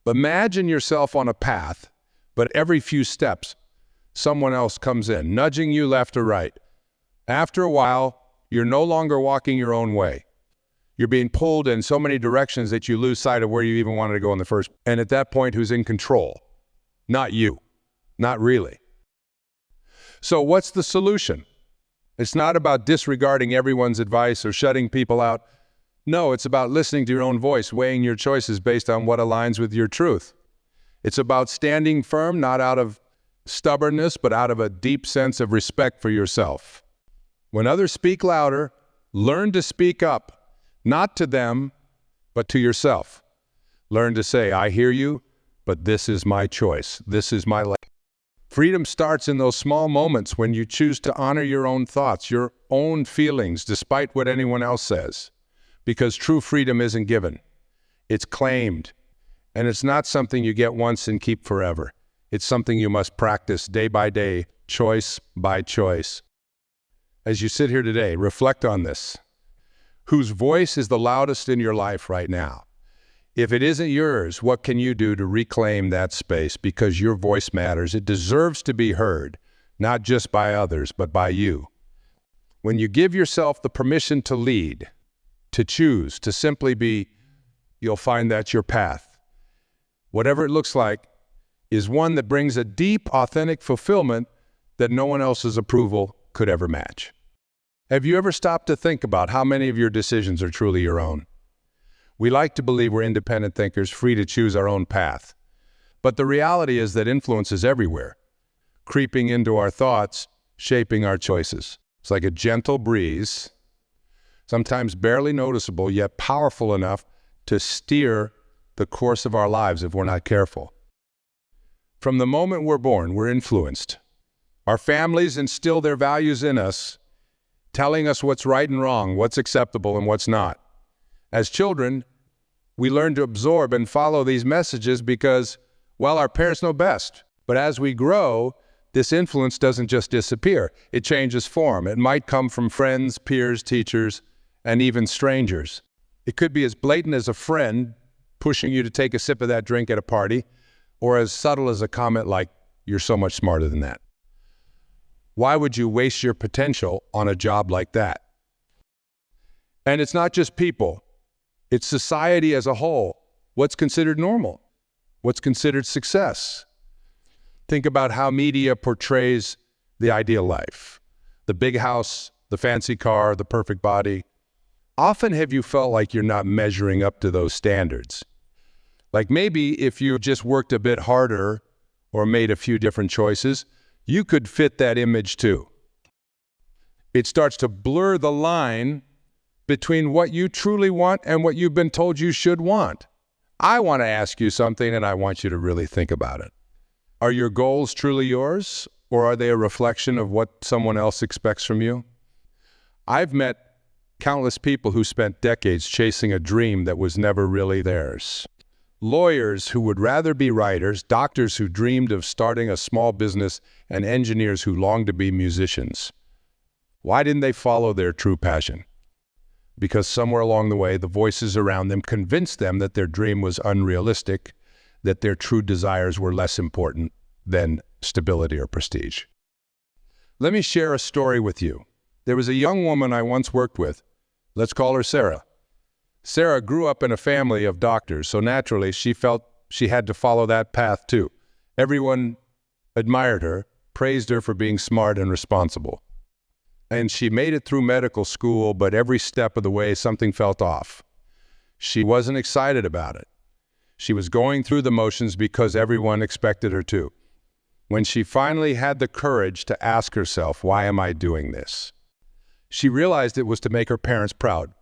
Imagine yourself on a path, but every few steps, someone else comes in, nudging you left or right. After a while, you're no longer walking your own way. You're being pulled in so many directions that you lose sight of where you even wanted to go in the first. And at that point, who's in control? Not you. Not really. So what's the solution? It's not about disregarding everyone's advice or shutting people out. No, it's about listening to your own voice, weighing your choices based on what aligns with your truth. It's about standing firm, not out of stubbornness, but out of a deep sense of respect for yourself. When others speak louder, learn to speak up, not to them, but to yourself. Learn to say, I hear you, but this is my choice. This is my life. Freedom starts in those small moments when you choose to honor your own thoughts, your own feelings, despite what anyone else says. Because true freedom isn't given. It's claimed. And it's not something you get once and keep forever. It's something you must practice day by day, choice by choice. As you sit here today, reflect on this. Whose voice is the loudest in your life right now? If it isn't yours, what can you do to reclaim that space? Because your voice matters. It deserves to be heard, not just by others, but by you. When you give yourself the permission to lead, to choose, to simply be, you'll find that's your path. Whatever it looks like is one that brings a deep, authentic fulfillment that no one else's approval could ever match. Have you ever stopped to think about how many of your decisions are truly your own? We like to believe we're independent thinkers, free to choose our own path. But the reality is that influence is everywhere, creeping into our thoughts, shaping our choices. It's like a gentle breeze, sometimes barely noticeable, yet powerful enough to steer the course of our lives if we're not careful. From the moment we're born, we're influenced. Our families instill their values in us, telling us what's right and wrong, what's acceptable and what's not. As children, we learn to absorb and follow these messages because, well, our parents know best. But as we grow, this influence doesn't just disappear. It changes form. It might come from friends, peers, teachers, and even strangers. It could be as blatant as a friend pushing you to take a sip of that drink at a party, or as subtle as a comment like, you're so much smarter than that. Why would you waste your potential on a job like that? And it's not just people. It's society as a whole. What's considered normal? What's considered success? Think about how media portrays the ideal life. The big house, the fancy car, the perfect body. Often have you felt like you're not measuring up to those standards? Like maybe if you just worked a bit harder or made a few different choices, you could fit that image too. It starts to blur the line between what you truly want and what you've been told you should want. I want to ask you something, and I want you to really think about it. Are your goals truly yours, or are they a reflection of what someone else expects from you? I've met countless people who spent decades chasing a dream that was never really theirs. Lawyers who would rather be writers, doctors who dreamed of starting a small business, and engineers who longed to be musicians. Why didn't they follow their true passion? Because somewhere along the way, the voices around them convinced them that their dream was unrealistic, that their true desires were less important than stability or prestige. Let me share a story with you. There was a young woman I once worked with. Let's call her Sarah. Sarah grew up in a family of doctors, so naturally she felt she had to follow that path too. Everyone admired her, praised her for being smart and responsible. And she made it through medical school, but every step of the way something felt off. She wasn't excited about it. She was going through the motions because everyone expected her to. When she finally had the courage to ask herself, why am I doing this? She realized it was to make her parents proud.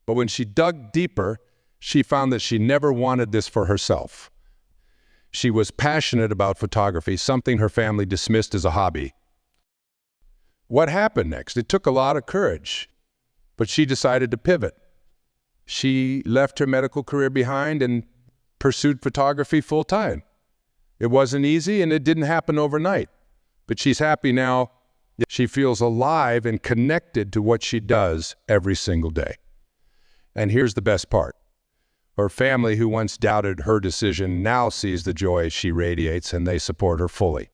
But when she dug deeper, she found that she never wanted this for herself. She was passionate about photography, something her family dismissed as a hobby. What happened next? It took a lot of courage, but she decided to pivot. She left her medical career behind and pursued photography full-time. It wasn't easy and it didn't happen overnight, but she's happy now. She feels alive and connected to what she does every single day. And here's the best part. Her family, who once doubted her decision, now sees the joy she radiates and they support her fully.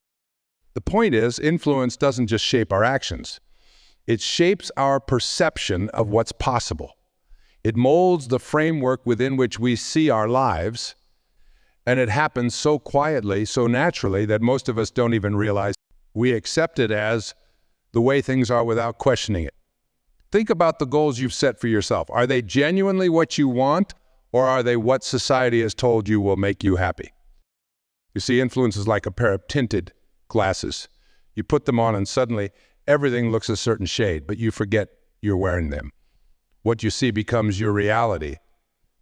The point is, influence doesn't just shape our actions. It shapes our perception of what's possible. It molds the framework within which we see our lives, and it happens so quietly, so naturally, that most of us don't even realize. We accept it as the way things are without questioning it. Think about the goals you've set for yourself. Are they genuinely what you want, or are they what society has told you will make you happy? You see, influence is like a pair of tinted glasses. You put them on and suddenly everything looks a certain shade, but you forget you're wearing them. What you see becomes your reality.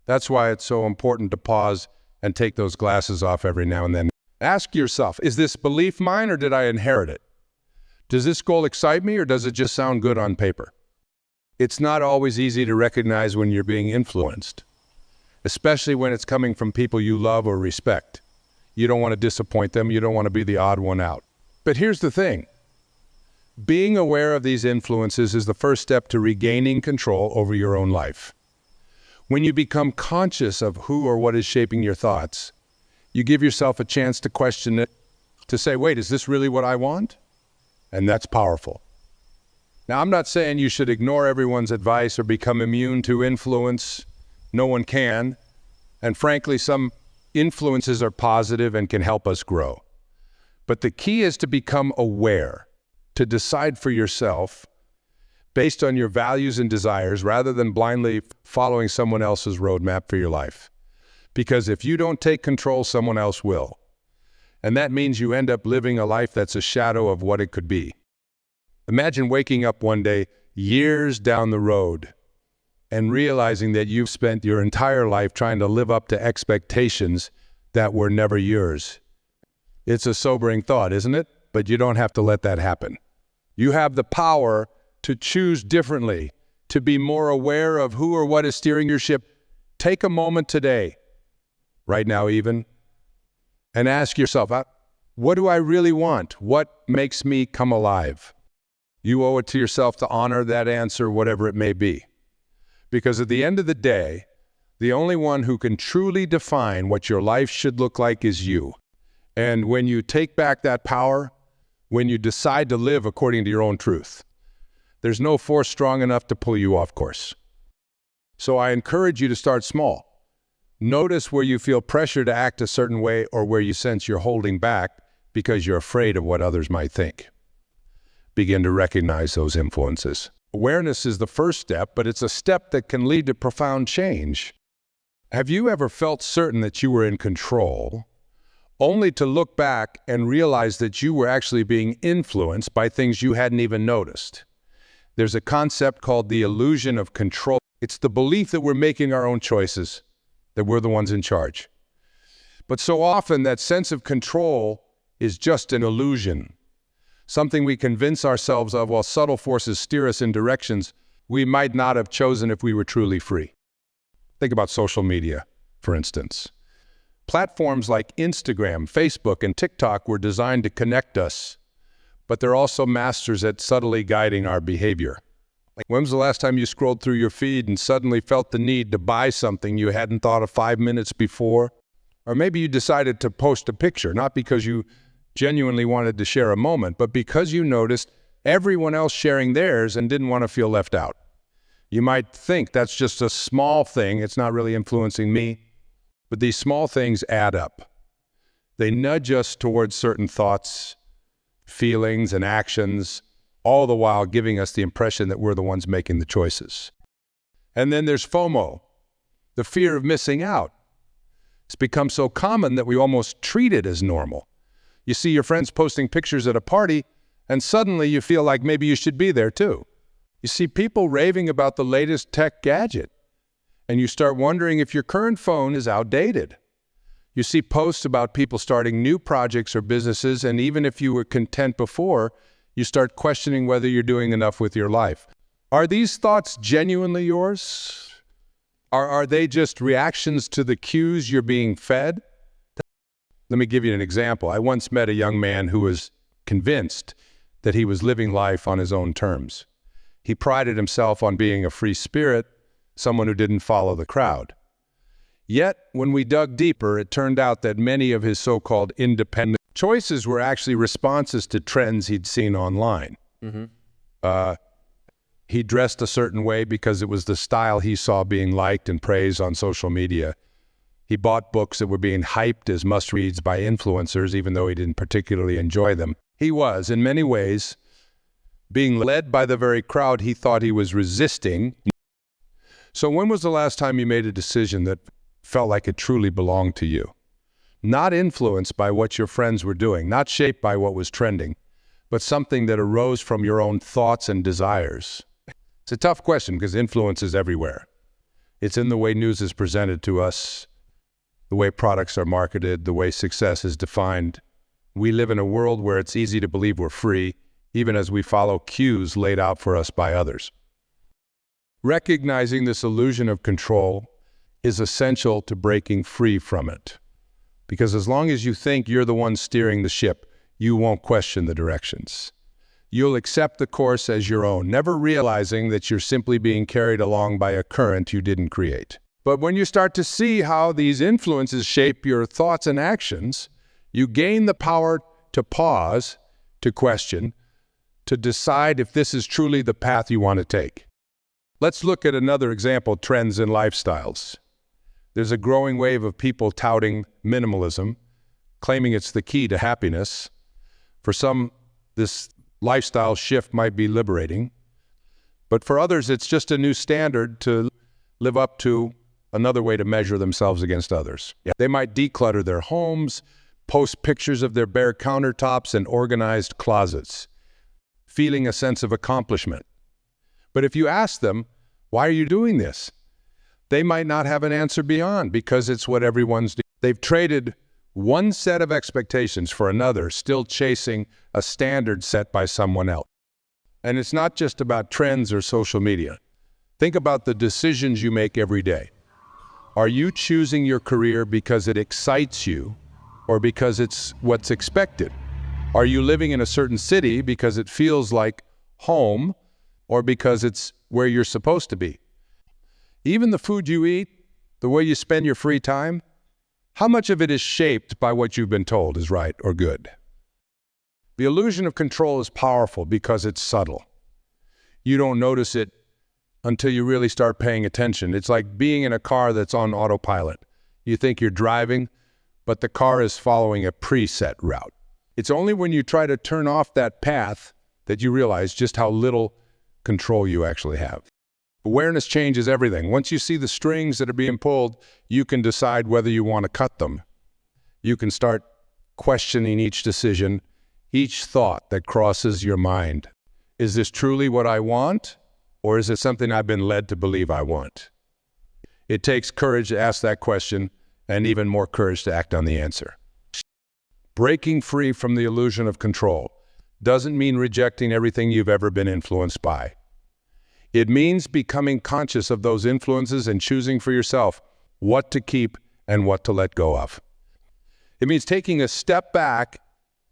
That's why it's so important to pause and take those glasses off every now and then. Ask yourself, is this belief mine or did I inherit it? Does this goal excite me or does it just sound good on paper? It's not always easy to recognize when you're being influenced, especially when it's coming from people you love or respect. You don't want to disappoint them. You don't want to be the odd one out. But here's the thing. Being aware of these influences is the first step to regaining control over your own life. When you become conscious of who or what is shaping your thoughts, you give yourself a chance to question it, to say, wait, is this really what I want? And that's powerful. Now, I'm not saying you should ignore everyone's advice or become immune to influence. No one can. And frankly, some influences are positive and can help us grow. But the key is to become aware, to decide for yourself based on your values and desires rather than blindly following someone else's roadmap for your life. Because if you don't take control, someone else will. And that means you end up living a life that's a shadow of what it could be. Imagine waking up one day, years down the road, and realizing that you've spent your entire life trying to live up to expectations that were never yours. It's a sobering thought, isn't it? But you don't have to let that happen. You have the power to choose differently, to be more aware of who or what is steering your ship. Take a moment today, right now even, and ask yourself, what do I really want? What makes me come alive? You owe it to yourself to honor that answer, whatever it may be. Because at the end of the day, the only one who can truly define what your life should look like is you. And when you take back that power, when you decide to live according to your own truth, there's no force strong enough to pull you off course. So I encourage you to start small. Notice where you feel pressure to act a certain way or where you sense you're holding back because you're afraid of what others might think. Begin to recognize those influences. Awareness is the first step, but it's a step that can lead to profound change. Have you ever felt certain that you were in control, only to look back and realize that you were actually being influenced by things you hadn't even noticed? There's a concept called the illusion of control. It's the belief that we're making our own choices, that we're the ones in charge. But so often that sense of control is just an illusion, something we convince ourselves of while subtle forces steer us in directions we might not have chosen if we were truly free. Think about social media, for instance. Platforms like Instagram, Facebook, and TikTok were designed to connect us, but they're also masters at subtly guiding our behavior. When was the last time you scrolled through your feed and suddenly felt the need to buy something you hadn't thought of 5 minutes before? Or maybe you decided to post a picture, not because you genuinely wanted to share a moment, but because you noticed everyone else sharing theirs and didn't want to feel left out. You might think that's just a small thing, it's not really influencing me, but these small things add up. They nudge us towards certain thoughts, feelings, and actions, all the while giving us the impression that we're the ones making the choices. And then there's FOMO, the fear of missing out. It's become so common that we almost treat it as normal. You see your friends posting pictures at a party, and suddenly you feel like maybe you should be there too. You see people raving about the latest tech gadget, and you start wondering if your current phone is outdated. You see posts about people starting new projects or businesses, and even if you were content before, you start questioning whether you're doing enough with your life. Are these thoughts genuinely yours? Are they just reactions to the cues you're being fed? Let me give you an example. I once met a young man who was convinced that he was living life on his own terms. He prided himself on being a free spirit, someone who didn't follow the crowd. Yet, when we dug deeper, it turned out that many of his so-called independent choices were actually responses to trends he'd seen online. He dressed a certain way because it was the style he saw being liked and praised on social media. He bought books that were being hyped as must-reads by influencers, even though he didn't particularly enjoy them. He was, in many ways, being led by the very crowd he thought he was resisting. So when was the last time you made a decision that felt like it truly belonged to you? Not influenced by what your friends were doing, not shaped by what was trending, but something that arose from your own thoughts and desires. It's a tough question because influence is everywhere. It's in the way news is presented to us, the way products are marketed, the way success is defined. We live in a world where it's easy to believe we're free, even as we follow cues laid out for us by others. Recognizing this illusion of control is essential to breaking free from it. Because as long as you think you're the one steering the ship, you won't question the directions. You'll accept the course as your own, never realizing that you're simply being carried along by a current you didn't create. But when you start to see how these influences shape your thoughts and actions, you gain the power to pause, to question, to decide if this is truly the path you want to take. Let's look at another example, trends in lifestyles. There's a growing wave of people touting minimalism, claiming it's the key to happiness. For some, this lifestyle shift might be liberating, but for others, it's just a new standard to live up to, another way to measure themselves against others. They might declutter their homes, post pictures of their bare countertops and organized closets, feeling a sense of accomplishment. But if you ask them, why are you doing this? They might not have an answer beyond, because it's what everyone's doing. They've traded one set of expectations for another, still chasing a standard set by someone else. And it's not just about trends or social media. Think about the decisions you make every day. Are you choosing your career because it excites you or because it's what's expected? Are you living in a certain city because it feels like home or because it's where you're supposed to be? Even the food you eat, the way you spend your free time, how much of it is shaped by what you've been told is right or good? The illusion of control is powerful because it's subtle. You don't notice it until you really start paying attention. It's like being in a car that's on autopilot. You think you're driving, but the car is following a preset route. It's only when you try to turn off that path that you realize just how little control you actually have. Awareness changes everything. Once you see the strings that are being pulled, you can decide whether you want to cut them. You can start questioning each decision, each thought that crosses your mind. Is this truly what I want, or is it something I've been led to believe I want? It takes courage to ask that question, and even more courage to act on the answer. Breaking free from the illusion of control doesn't mean rejecting everything you've ever been influenced by. It means becoming conscious of those influences and choosing for yourself what to keep and what to let go of. It means taking a step back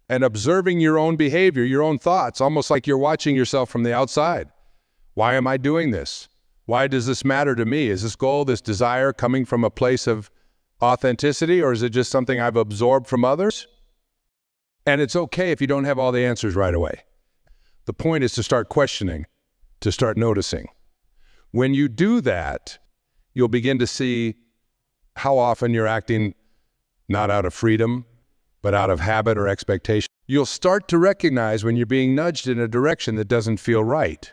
and observing your own behavior, your own thoughts, almost like you're watching yourself from the outside. Why am I doing this? Why does this matter to me? Is this goal, this desire coming from a place of authenticity, or is it just something I've absorbed from others? And it's okay if you don't have all the answers right away. The point is to start questioning, to start noticing. When you do that, you'll begin to see how often you're acting not out of freedom, but out of habit or expectation. You'll start to recognize when you're being nudged in a direction that doesn't feel right.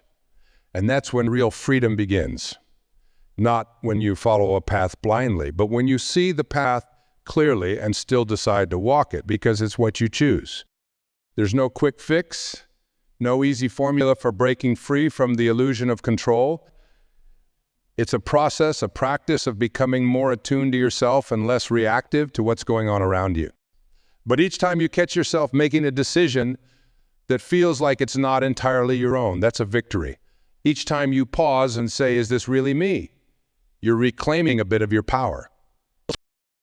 And that's when real freedom begins. Not when you follow a path blindly, but when you see the path clearly and still decide to walk it because it's what you choose. There's no quick fix, no easy formula for breaking free from the illusion of control. It's a process, a practice of becoming more attuned to yourself and less reactive to what's going on around you. But each time you catch yourself making a decision that feels like it's not entirely your own, that's a victory. Each time you pause and say, is this really me? You're reclaiming a bit of your power.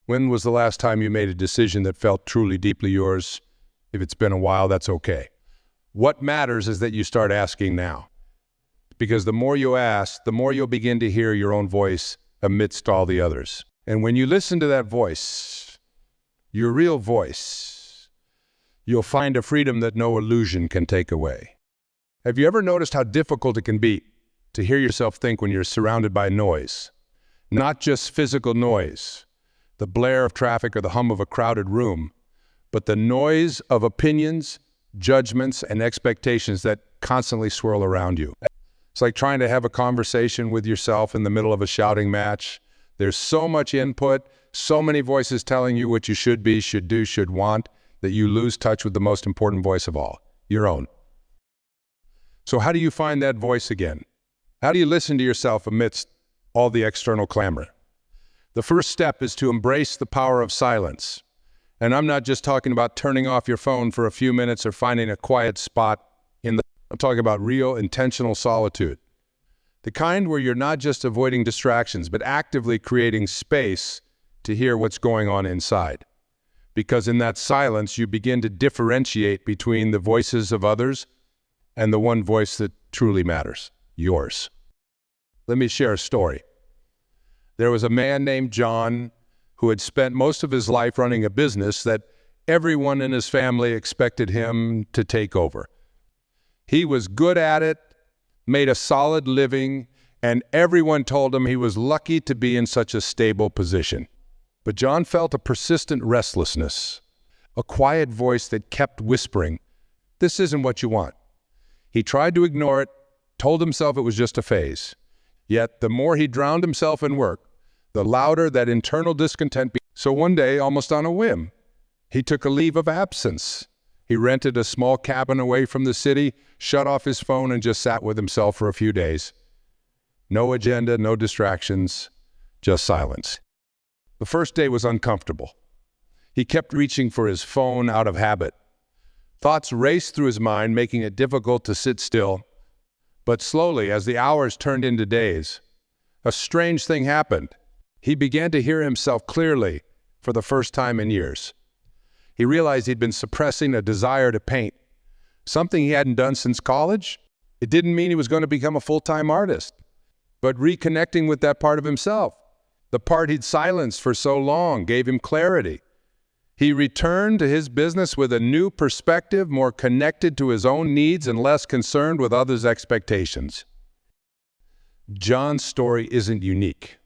When was the last time you made a decision that felt truly deeply yours? If it's been a while, that's okay. What matters is that you start asking now. Because the more you ask, the more you'll begin to hear your own voice amidst all the others. And when you listen to that voice, your real voice, you'll find a freedom that no illusion can take away. Have you ever noticed how difficult it can be to hear yourself think when you're surrounded by noise? Not just physical noise, the blare of traffic or the hum of a crowded room, but the noise of opinions, judgments, and expectations that constantly swirl around you. It's like trying to have a conversation with yourself in the middle of a shouting match. There's so much input, so many voices telling you what you should be, should do, should want, that you lose touch with the most important voice of all, your own. So how do you find that voice again? How do you listen to yourself amidst all the external clamor? The first step is to embrace the power of silence. And I'm not just talking about turning off your phone for a few minutes or finding a quiet spot I'm talking about real, intentional solitude. The kind where you're not just avoiding distractions, but actively creating space to hear what's going on inside. Because in that silence, you begin to differentiate between the voices of others and the one voice that truly matters, yours. Let me share a story. There was a man named John who had spent most of his life running a business that everyone in his family expected him to take over. He was good at it, made a solid living, and everyone told him he was lucky to be in such a stable position. But John felt a persistent restlessness, a quiet voice that kept whispering, "This isn't what you want." He tried to ignore it, told himself it was just a phase. Yet the more he drowned himself in work, the louder that internal discontent became. So one day, almost on a whim, he took a leave of absence. He rented a small cabin away from the city, shut off his phone, and just sat with himself for a few days. No agenda, no distractions, just silence. The first day was uncomfortable. He kept reaching for his phone out of habit. Thoughts raced through his mind, making it difficult to sit still. But slowly, as the hours turned into days, a strange thing happened. He began to hear himself clearly for the first time in years. He realized he'd been suppressing a desire to paint, something he hadn't done since college. It didn't mean he was going to become a full-time artist, but reconnecting with that part of himself, the part he'd silenced for so long, gave him clarity. He returned to his business with a new perspective, more connected to his own needs and less concerned with others' expectations. John's story isn't unique.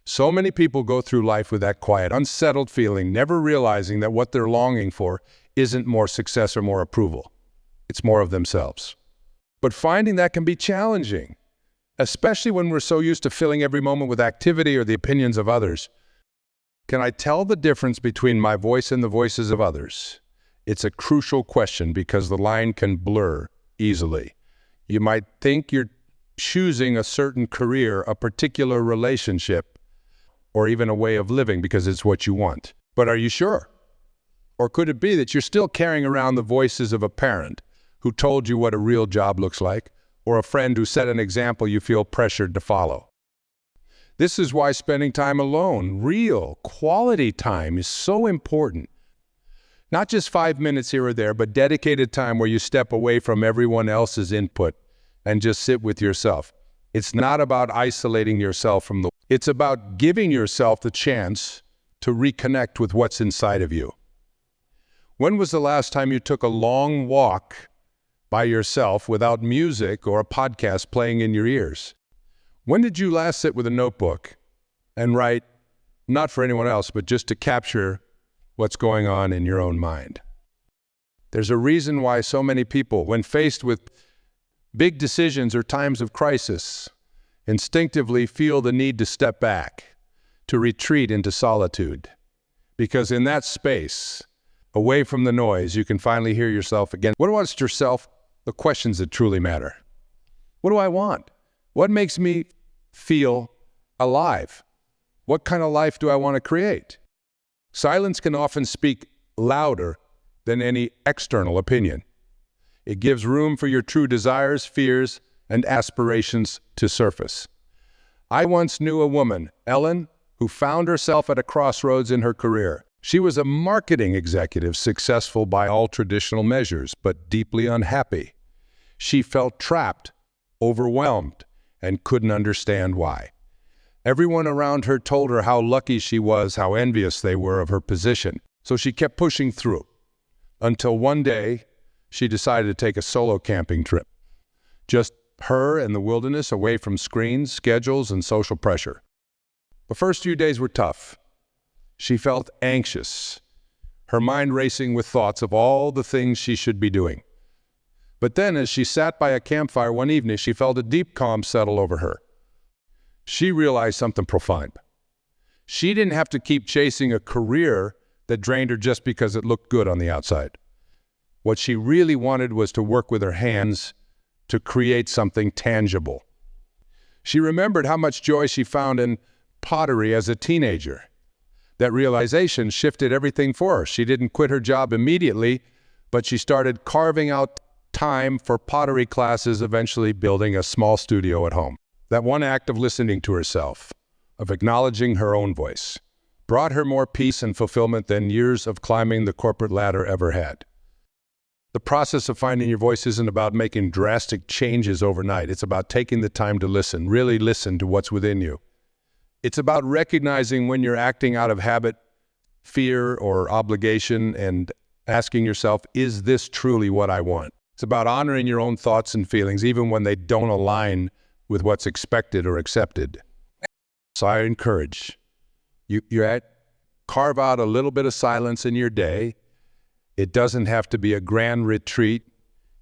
So many people go through life with that quiet, unsettled feeling, never realizing that what they're longing for isn't more success or more approval. It's more of themselves. But finding that can be challenging, especially when we're so used to filling every moment with activity or the opinions of others. Can I tell the difference between my voice and the voices of others? It's a crucial question because the line can blur easily. You might think you're choosing a certain career, a particular relationship, or even a way of living because it's what you want. But are you sure? Or could it be that you're still carrying around the voices of a parent who told you what a real job looks like, or a friend who set an example you feel pressured to follow? This is why spending time alone, real, quality time, is so important. Not just 5 minutes here or there, but dedicated time where you step away from everyone else's input and just sit with yourself. It's not about isolating yourself from the world. It's about giving yourself the chance to reconnect with what's inside of you. When was the last time you took a long walk by yourself without music or a podcast playing in your ears? When did you last sit with a notebook and write, not for anyone else, but just to capture what's going on in your own mind? There's a reason why so many people, when faced with big decisions or times of crisis, instinctively feel the need to step back, to retreat into solitude. Because in that space, away from the noise, you can finally hear yourself again. What do you ask yourself? The questions that truly matter. What do I want? What makes me feel alive? What kind of life do I want to create? Silence can often speak louder than any external opinion. It gives room for your true desires, fears, and aspirations to surface. I once knew a woman, Ellen, who found herself at a crossroads in her career. She was a marketing executive, successful by all traditional measures, but deeply unhappy. She felt trapped, overwhelmed, and couldn't understand why. Everyone around her told her how lucky she was, how envious they were of her position. So she kept pushing through until one day she decided to take a solo camping trip. Just her and the wilderness, away from screens, schedules, and social pressure. The first few days were tough. She felt anxious, her mind racing with thoughts of all the things she should be doing. But then, as she sat by a campfire one evening, she felt a deep calm settle over her. She realized something profound. She didn't have to keep chasing a career that drained her just because it looked good on the outside. What she really wanted was to work with her hands to create something tangible. She remembered how much joy she found in pottery as a teenager. That realization shifted everything for her. She didn't quit her job immediately, but she started carving out time for pottery classes, eventually building a small studio at home. That one act of listening to herself, of acknowledging her own voice, brought her more peace and fulfillment than years of climbing the corporate ladder ever had. The process of finding your voice isn't about making drastic changes overnight. It's about taking the time to listen, really listen to what's within you. It's about recognizing when you're acting out of habit, fear, or obligation and asking yourself, is this truly what I want? It's about honoring your own thoughts and feelings, even when they don't align with what's expected or accepted. So I encourage you carve out a little bit of silence in your day. It doesn't have to be a grand retreat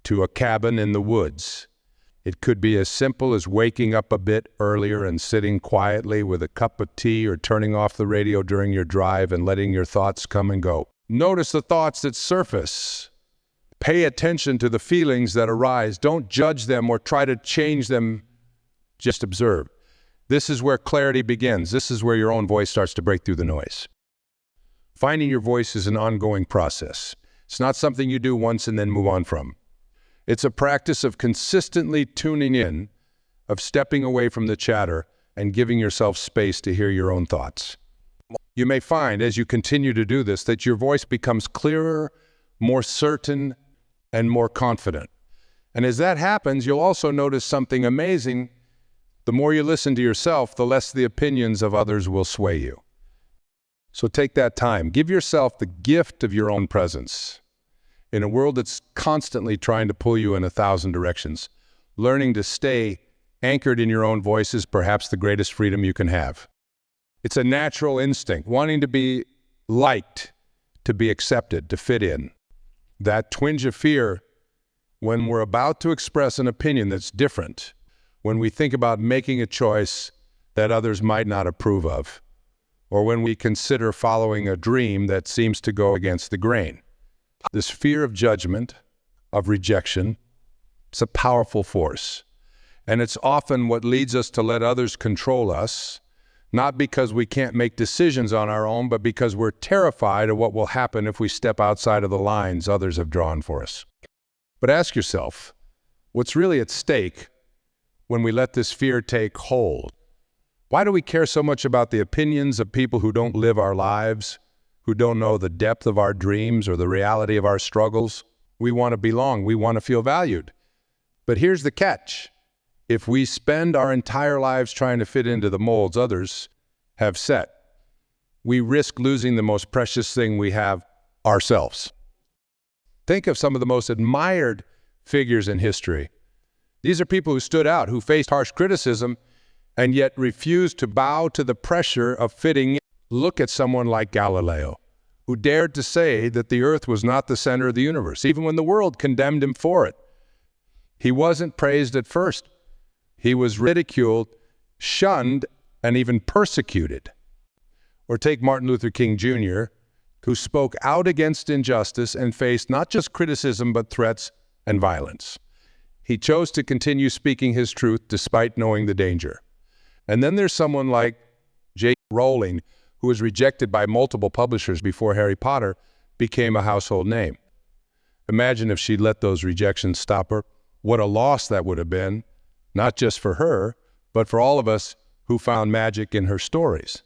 to a cabin in the woods. It could be as simple as waking up a bit earlier and sitting quietly with a cup of tea or turning off the radio during your drive and letting your thoughts come and go. Notice the thoughts that surface. Pay attention to the feelings that arise. Don't judge them or try to change them. Just observe. This is where clarity begins. This is where your own voice starts to break through the noise. Finding your voice is an ongoing process. It's not something you do once and then move on from. It's a practice of consistently tuning in, of stepping away from the chatter and giving yourself space to hear your own thoughts. You may find, as you continue to do this, that your voice becomes clearer, more certain, and more confident. And as that happens, you'll also notice something amazing. The more you listen to yourself, the less the opinions of others will sway you. So take that time. Give yourself the gift of your own presence. In a world that's constantly trying to pull you in 1,000 directions, learning to stay anchored in your own voice is perhaps the greatest freedom you can have. It's a natural instinct, wanting to be liked, to be accepted, to fit in. That twinge of fear when we're about to express an opinion that's different, when we think about making a choice that others might not approve of, or when we consider following a dream that seems to go against the grain. This fear of judgment, of rejection, it's a powerful force. And it's often what leads us to let others control us, not because we can't make decisions on our own, but because we're terrified of what will happen if we step outside of the lines others have drawn for us. But ask yourself, what's really at stake when we let this fear take hold? Why do we care so much about the opinions of people who don't live our lives, who don't know the depth of our dreams or the reality of our struggles? We want to belong. We want to feel valued. But here's the catch. If we spend our entire lives trying to fit into the molds others have set, we risk losing the most precious thing we have, ourselves. Think of some of the most admired figures in history. These are people who stood out, who faced harsh criticism, and yet refused to bow to the pressure of fitting in. Look at someone like Galileo, who dared to say that the earth was not the center of the universe, even when the world condemned him for it. He wasn't praised at first. He was ridiculed, shunned, and even persecuted. Or take Martin Luther King Jr., who spoke out against injustice and faced not just criticism, but threats and violence. He chose to continue speaking his truth despite knowing the danger. And then there's someone like J.K. Rowling, who was rejected by multiple publishers before Harry Potter became a household name. Imagine if she'd let those rejections stop her. What a loss that would have been, not just for her, but for all of us who found magic in her stories.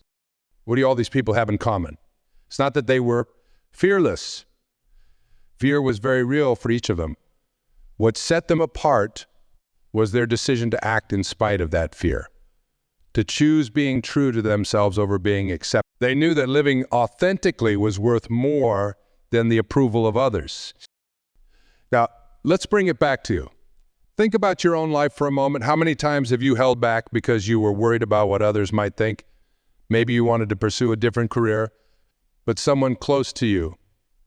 What do all these people have in common? It's not that they were fearless. Fear was very real for each of them. What set them apart was their decision to act in spite of that fear, to choose being true to themselves over being accepted. They knew that living authentically was worth more than the approval of others. Now, let's bring it back to you. Think about your own life for a moment. How many times have you held back because you were worried about what others might think? Maybe you wanted to pursue a different career, but someone close to you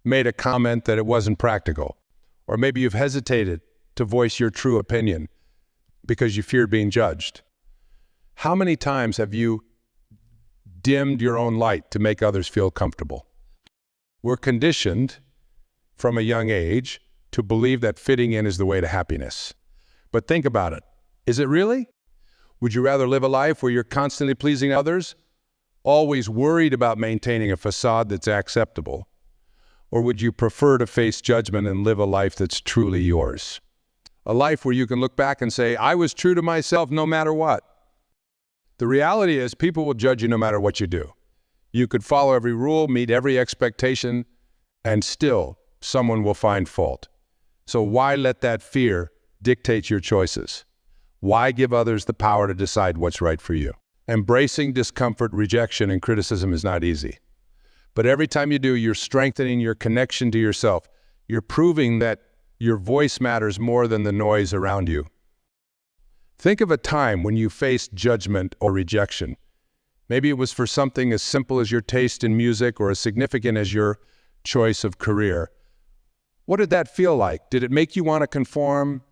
made a comment that it wasn't practical. Or maybe you've hesitated to voice your true opinion because you feared being judged. How many times have you dimmed your own light to make others feel comfortable? We're conditioned from a young age to believe that fitting in is the way to happiness. But think about it. Is it really? Would you rather live a life where you're constantly pleasing others, always worried about maintaining a facade that's acceptable? Or would you prefer to face judgment and live a life that's truly yours? A life where you can look back and say, I was true to myself no matter what. The reality is people will judge you no matter what you do. You could follow every rule, meet every expectation, and still someone will find fault. So why let that fear dictate your choices? Why give others the power to decide what's right for you? Embracing discomfort, rejection, and criticism is not easy. But every time you do, you're strengthening your connection to yourself. You're proving that your voice matters more than the noise around you. Think of a time when you faced judgment or rejection. Maybe it was for something as simple as your taste in music or as significant as your choice of career. What did that feel like? Did it make you want to conform,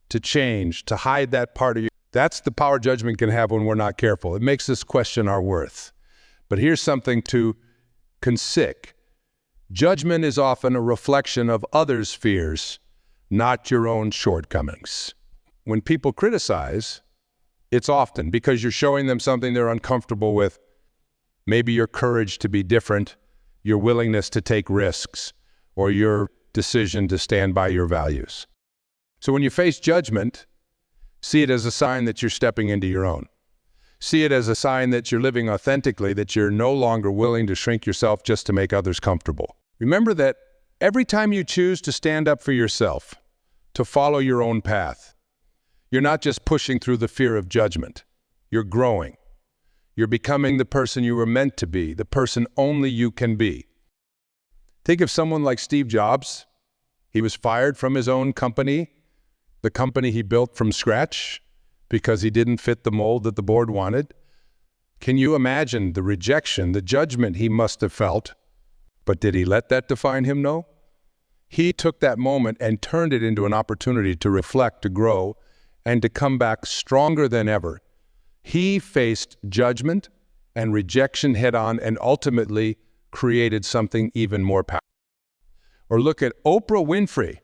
to change, to hide that part of you? That's the power judgment can have when we're not careful. It makes us question our worth. But here's something to consider. Judgment is often a reflection of others' fears, not your own shortcomings. When people criticize, it's often because you're showing them something they're uncomfortable with. Maybe your courage to be different, your willingness to take risks, or your decision to stand by your values. So when you face judgment, see it as a sign that you're stepping into your own. See it as a sign that you're living authentically, that you're no longer willing to shrink yourself just to make others comfortable. Remember that every time you choose to stand up for yourself, to follow your own path, you're not just pushing through the fear of judgment. You're growing. You're becoming the person you were meant to be, the person only you can be. Think of someone like Steve Jobs. He was fired from his own company, the company he built from scratch, because he didn't fit the mold that the board wanted. Can you imagine the rejection, the judgment he must have felt? But did he let that define him? No. He took that moment and turned it into an opportunity to reflect, to grow, and to come back stronger than ever. He faced judgment and rejection head-on and ultimately created something even more powerful. Or look at Oprah Winfrey.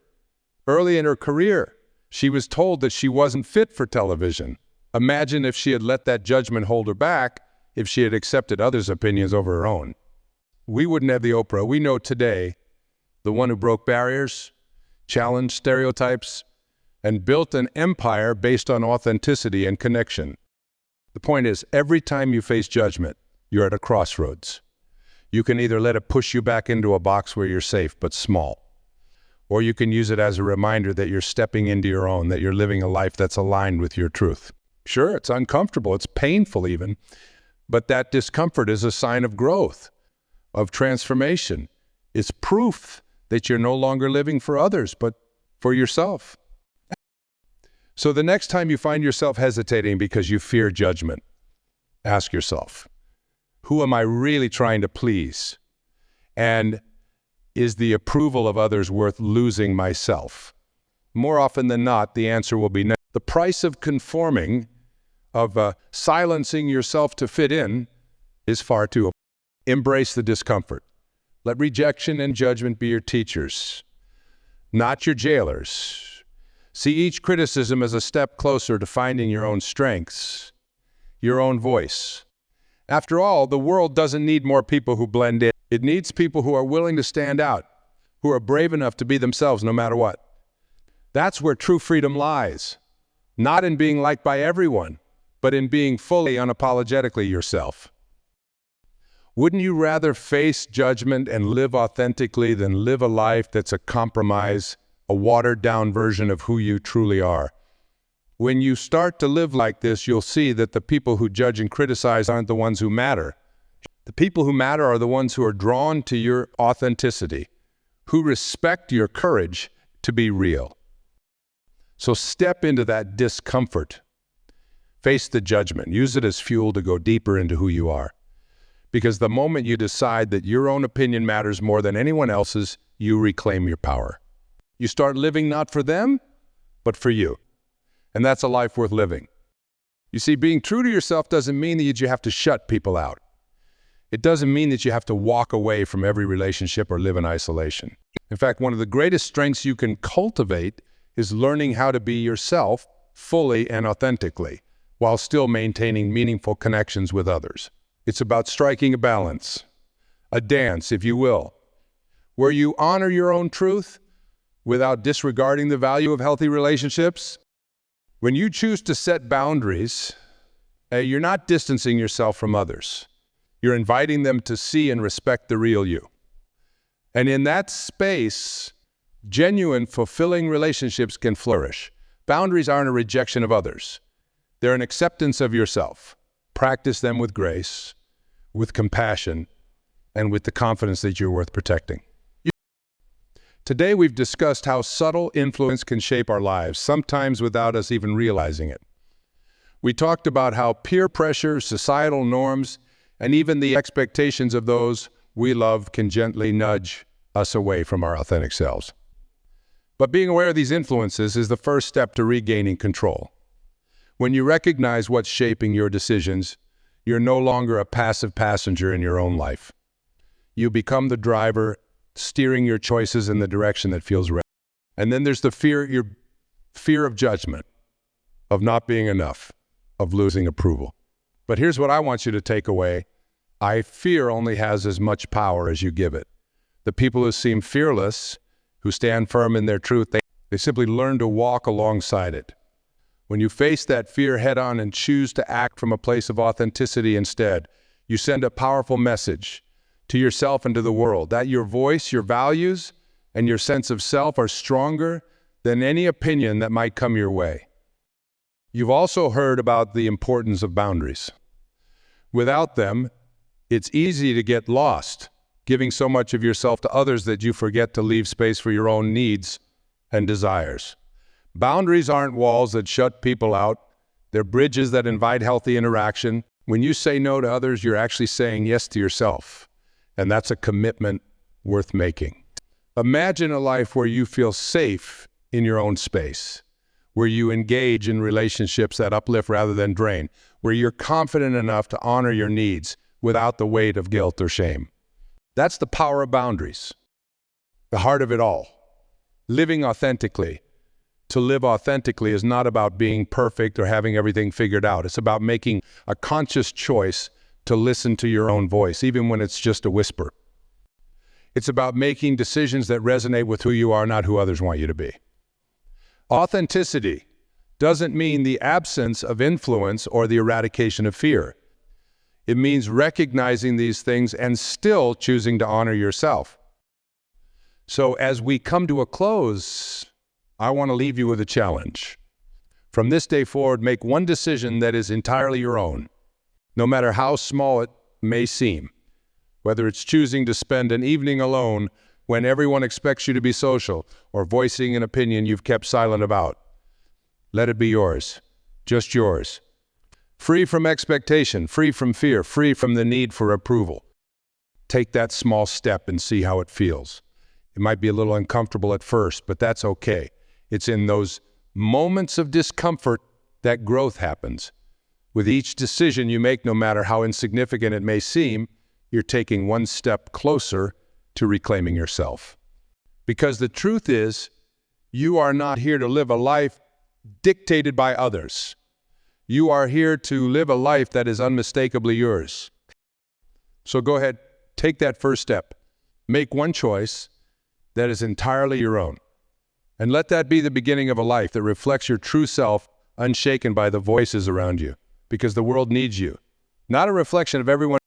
Early in her career, she was told that she wasn't fit for television. Imagine if she had let that judgment hold her back, if she had accepted others' opinions over her own. We wouldn't have the Oprah we know today, the one who broke barriers, challenged stereotypes, and built an empire based on authenticity and connection. The point is, every time you face judgment, you're at a crossroads. You can either let it push you back into a box where you're safe but small, or you can use it as a reminder that you're stepping into your own, that you're living a life that's aligned with your truth. Sure, it's uncomfortable, it's painful even, but that discomfort is a sign of growth, of transformation. It's proof that you're no longer living for others, but for yourself. So the next time you find yourself hesitating because you fear judgment, ask yourself, who am I really trying to please? And is the approval of others worth losing myself? More often than not, the answer will be no. The price of conforming, of silencing yourself to fit in, is far too. Embrace the discomfort. Let rejection and judgment be your teachers, not your jailers. See each criticism as a step closer to finding your own strengths, your own voice. After all, the world doesn't need more people who blend in. It needs people who are willing to stand out, who are brave enough to be themselves no matter what. That's where true freedom lies. Not in being liked by everyone, but in being fully, unapologetically yourself. Wouldn't you rather face judgment and live authentically than live a life that's a compromise, a watered-down version of who you truly are? When you start to live like this, you'll see that the people who judge and criticize aren't the ones who matter. The people who matter are the ones who are drawn to your authenticity, who respect your courage to be real. So step into that discomfort. Face the judgment. Use it as fuel to go deeper into who you are. Because the moment you decide that your own opinion matters more than anyone else's, you reclaim your power. You start living not for them, but for you. And that's a life worth living. You see, being true to yourself doesn't mean that you have to shut people out. It doesn't mean that you have to walk away from every relationship or live in isolation. In fact, one of the greatest strengths you can cultivate is learning how to be yourself fully and authentically, while still maintaining meaningful connections with others. It's about striking a balance, a dance, if you will, where you honor your own truth without disregarding the value of healthy relationships. When you choose to set boundaries, you're not distancing yourself from others. You're inviting them to see and respect the real you. And in that space, genuine, fulfilling relationships can flourish. Boundaries aren't a rejection of others. They're an acceptance of yourself. Practice them with grace, with compassion, and with the confidence that you're worth protecting. Today, we've discussed how subtle influence can shape our lives, sometimes without us even realizing it. We talked about how peer pressure, societal norms, and even the expectations of those we love can gently nudge us away from our authentic selves. But being aware of these influences is the first step to regaining control. When you recognize what's shaping your decisions, you're no longer a passive passenger in your own life. You become the driver, steering your choices in the direction that feels right. And then there's your fear of judgment, of not being enough, of losing approval. But here's what I want you to take away. Fear only has as much power as you give it. The people who seem fearless, who stand firm in their truth, they simply learn to walk alongside it. When you face that fear head-on and choose to act from a place of authenticity instead, you send a powerful message to yourself and to the world, that your voice, your values, and your sense of self are stronger than any opinion that might come your way. You've also heard about the importance of boundaries. Without them, it's easy to get lost, giving so much of yourself to others that you forget to leave space for your own needs and desires. Boundaries aren't walls that shut people out. They're bridges that invite healthy interaction. When you say no to others, you're actually saying yes to yourself. And that's a commitment worth making. Imagine a life where you feel safe in your own space, where you engage in relationships that uplift rather than drain, where you're confident enough to honor your needs without the weight of guilt or shame. That's the power of boundaries, the heart of it all. Living authentically. To live authentically is not about being perfect or having everything figured out. It's about making a conscious choice to listen to your own voice, even when it's just a whisper. It's about making decisions that resonate with who you are, not who others want you to be. Authenticity doesn't mean the absence of influence or the eradication of fear. It means recognizing these things and still choosing to honor yourself. So as we come to a close, I want to leave you with a challenge. From this day forward, make one decision that is entirely your own, no matter how small it may seem. Whether it's choosing to spend an evening alone when everyone expects you to be social, or voicing an opinion you've kept silent about. Let it be yours, just yours. Free from expectation, free from fear, free from the need for approval. Take that small step and see how it feels. It might be a little uncomfortable at first, but that's okay. It's in those moments of discomfort that growth happens. With each decision you make, no matter how insignificant it may seem, you're taking one step closer to reclaiming yourself. Because the truth is, you are not here to live a life dictated by others. You are here to live a life that is unmistakably yours. So go ahead, take that first step. Make one choice that is entirely your own. And let that be the beginning of a life that reflects your true self, unshaken by the voices around you. Because the world needs you. Not a reflection of everyone